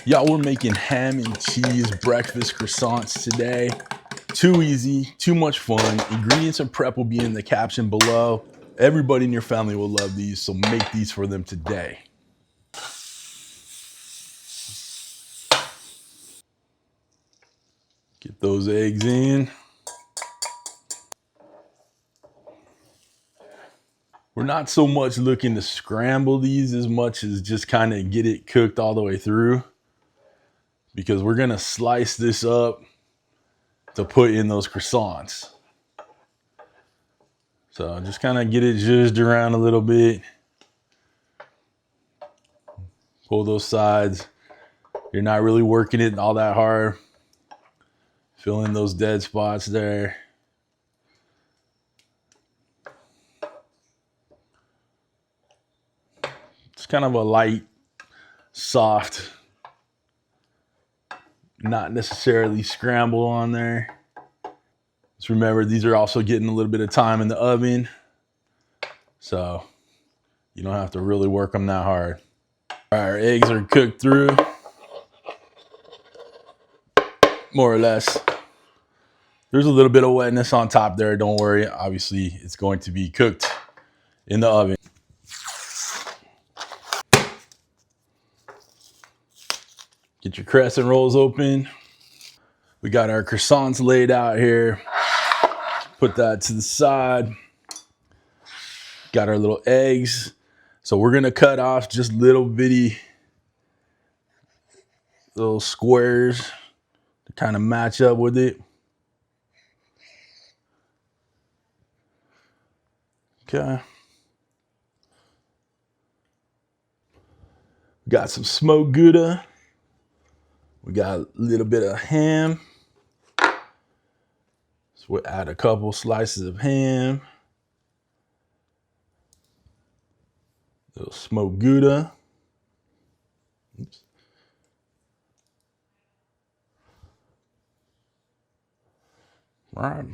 Y'all, we're making ham and cheese breakfast croissants today. Too easy, too much fun. Ingredients and prep will be in the caption below. Everybody in your family will love these, so make these for them today. Get those eggs in. We're not so much looking to scramble these as much as just kind of get it cooked all the way through, because we're gonna slice this up to put in those croissants. So just kind of get it zhuzhed around a little bit. Pull those sides. You're not really working it all that hard. Fill in those dead spots there. It's kind of a light, soft, not necessarily scramble on there. Just remember, these are also getting a little bit of time in the oven, so you don't have to really work them that hard. All right, our eggs are cooked through, more or less. There's a little bit of wetness on top there, don't worry. Obviously, it's going to be cooked in the oven. Get your crescent rolls open. We got our croissants laid out here. Put that to the side. Got our little eggs. So we're gonna cut off just little bitty little squares to kind of match up with it. Okay. Got some smoked gouda. We got a little bit of ham. So we'll add a couple slices of ham. Little smoked gouda. Oops. All right.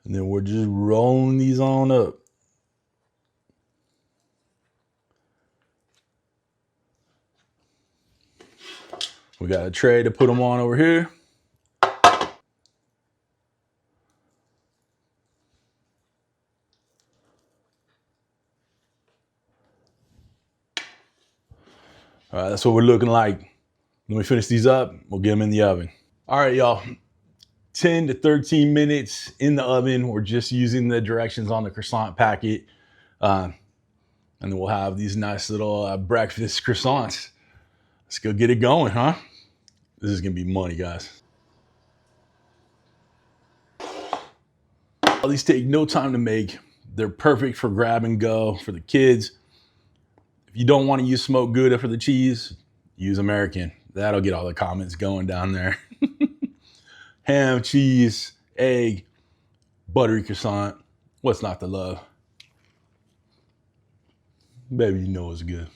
And then we're just rolling these on up. We got a tray to put them on over here. All right, that's what we're looking like. When we finish these up, we'll get them in the oven. All right, y'all. 10 to 13 minutes in the oven. We're just using the directions on the croissant packet. And then we'll have these nice little breakfast croissants. Let's go get it going, huh? This is gonna be money, guys. These take no time to make. They're perfect for grab and go for the kids. If you don't want to use smoked gouda for the cheese, use American. That'll get all the comments going down there. Ham, cheese, egg, buttery croissant. What's not to love? Baby, you know it's good.